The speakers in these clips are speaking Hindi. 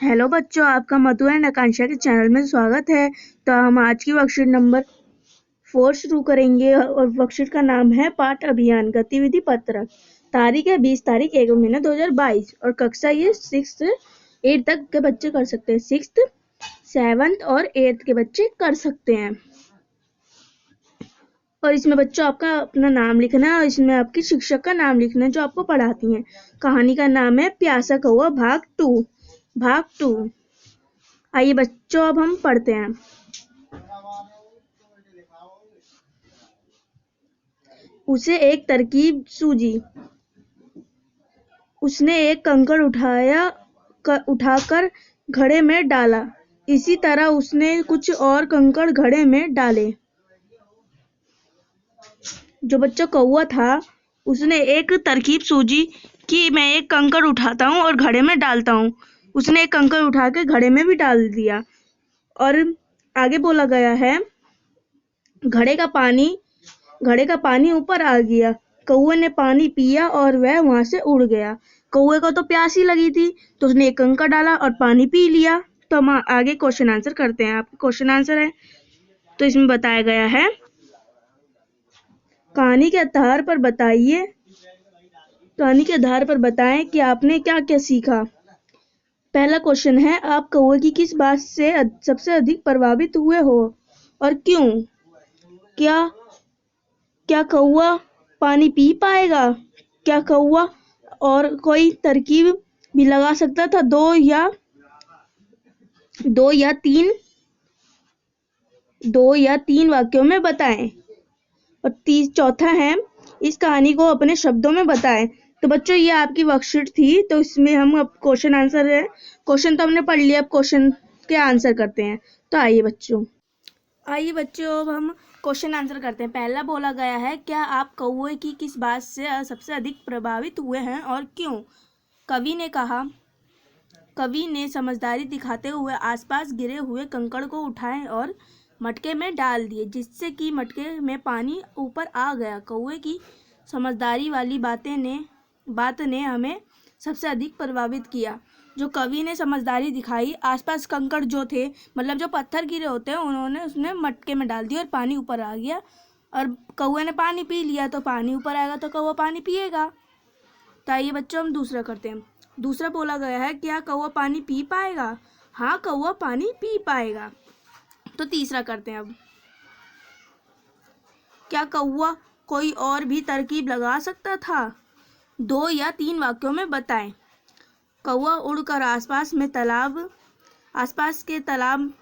हेलो बच्चों, आपका मधु एंड आकांक्षा के चैनल में स्वागत है। तो हम आज की वर्कशीट नंबर 4 शुरू करेंगे और वर्कशीट का नाम है पाठ अभियान गतिविधि पत्रक। तारीख है 20 तारीख 1 महीना 2022 और कक्षा ये 6 8 तक के बच्चे कर सकते हैं। 6th 7th और 8th के बच्चे कर सकते हैं। और इसमें बच्चों आपका अपना नाम लिखना है और इसमें आपकी शिक्षक का नाम लिखना है जो आपको पढ़ाती हैं। कहानी का नाम है प्यासा कौवा भाग 2। आइए बच्चों, अब हम पढ़ते हैं। उसे एक तरकीब सूझी। उसने एक कंकड़ उठाकर घड़े में डाला। इसी तरह उसने कुछ और कंकड़ घड़े में डाले। जो बच्चा कौवा था उसने एक तरकीब सूझी कि मैं एक कंकड़ उठाता हूँ और घड़े में डालता हूँ। उसने एक कंकड़ उठा के घड़े में भी डाल दिया और आगे बोला गया है घड़े का पानी ऊपर आ गया। कौवे ने पानी पिया और वह वहां से उड़ गया। कौवे को तो प्यास ही लगी थी तो उसने एक कंकड़ डाला और पानी पी लिया। तो हम आगे क्वेश्चन आंसर करते हैं। आपका क्वेश्चन आंसर है तो इसमें बताया गया है कहानी के आधार पर बताएं कि आपने क्या क्या सीखा। पहला क्वेश्चन है, आप कौवे की किस बात से सबसे अधिक प्रभावित हुए हो और क्यों? क्या कौवा पानी पी पाएगा? क्या कौवा और कोई तरकीब भी लगा सकता था? दो या तीन वाक्यों में बताएं। और चौथा है, इस कहानी को अपने शब्दों में बताएं। तो बच्चों ये आपकी वर्कशीट थी, तो इसमें हम अब क्वेश्चन तो हमने पढ़ लिया, अब क्वेश्चन के आंसर करते हैं। तो आइए बच्चों अब हम क्वेश्चन आंसर करते हैं। पहला बोला गया है, क्या आप कौवे की किस बात से सबसे अधिक प्रभावित हुए हैं और क्यों? कवि ने समझदारी दिखाते हुए आसपास गिरे हुए कंकड़ को उठाए और मटके में डाल दिए, जिससे कि मटके में पानी ऊपर आ गया। कौवे की समझदारी वाली बात ने हमें सबसे अधिक प्रभावित किया। जो कवि ने समझदारी दिखाई, आसपास कंकड़ जो थे, मतलब जो पत्थर गिरे होते हैं, उसने मटके में डाल दिया और पानी ऊपर आ गया। और कौवे ने पानी पी लिया तो पानी ऊपर आएगा तो कौवा पानी पिएगा। तो आइए बच्चों हम दूसरा करते हैं। दूसरा बोला गया है, क्या कौवा पानी पी पाएगा? हाँ, कौवा पानी पी पाएगा। तो तीसरा करते हैं अब, क्या कौवा कोई और भी तरकीब लगा सकता था? 2 या 3 वाक्यों में बताएं। कौवा उड़कर आसपास के तालाब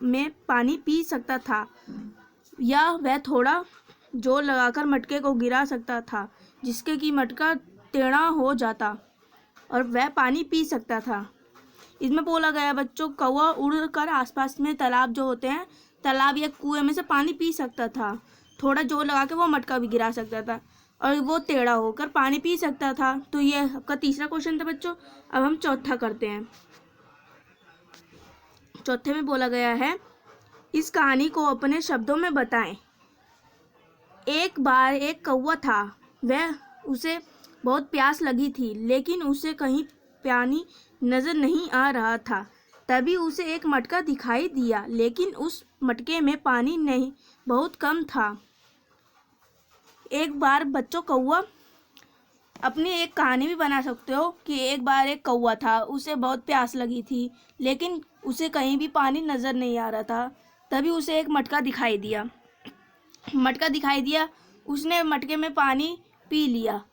में पानी पी सकता था, या वह थोड़ा जोर लगाकर मटके को गिरा सकता था, जिसके कि मटका टेढ़ा हो जाता और वह पानी पी सकता था। इसमें बोला गया बच्चों, कौवा उड़कर आसपास में तालाब जो होते हैं, तालाब या कुएं में से पानी पी सकता था, थोड़ा जोर लगा के वो मटका भी गिरा सकता था और वो टेढ़ा होकर पानी पी सकता था। तो ये आपका तीसरा क्वेश्चन था बच्चों। अब हम चौथा करते हैं। चौथे में बोला गया है, इस कहानी को अपने शब्दों में बताएं। एक बार एक कौवा था, उसे बहुत प्यास लगी थी, लेकिन उसे कहीं पानी नजर नहीं आ रहा था। तभी उसे एक मटका दिखाई दिया, लेकिन उस मटके में पानी नहीं, बहुत कम था। एक बार बच्चों कौवा, अपनी एक कहानी भी बना सकते हो कि एक बार एक कौवा था, उसे बहुत प्यास लगी थी, लेकिन उसे कहीं भी पानी नजर नहीं आ रहा था। तभी उसे एक मटका दिखाई दिया। उसने मटके में पानी पी लिया।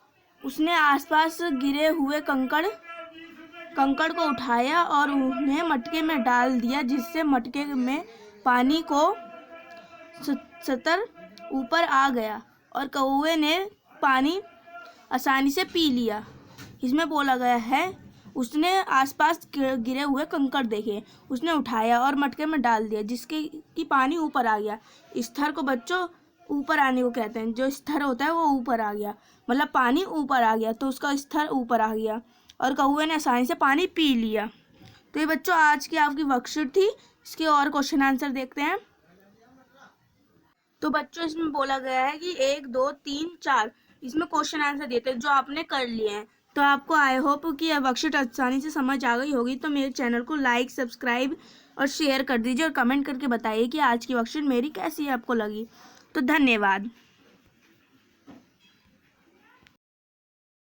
उसने आसपास गिरे हुए कंकड़ को उठाया और उन्हें मटके में डाल दिया, जिससे मटके में पानी को सतर ऊपर आ गया और कौवे ने पानी आसानी से पी लिया। इसमें बोला गया है, उसने आसपास गिरे हुए कंकड़ देखे, उसने उठाया और मटके में डाल दिया, जिसके कि पानी ऊपर आ गया। स्तर को बच्चों ऊपर आने को कहते हैं। जो स्तर होता है वो ऊपर आ गया, मतलब पानी ऊपर आ गया, तो उसका स्तर ऊपर आ गया और कौवे ने आसानी से पानी पी लिया। तो ये बच्चों आज की आपकी वर्कशीट थी। इसके और क्वेश्चन आंसर देखते हैं। तो बच्चों इसमें बोला गया है कि 1 2 3 4 इसमें क्वेश्चन आंसर देते हैं जो आपने कर लिए हैं। तो आपको आई होप कि यह वर्कशीट आसानी से समझ आ गई होगी। तो मेरे चैनल को लाइक, सब्सक्राइब और शेयर कर दीजिए और कमेंट करके बताइए कि आज की वर्कशीट मेरी कैसी आपको लगी। तो धन्यवाद।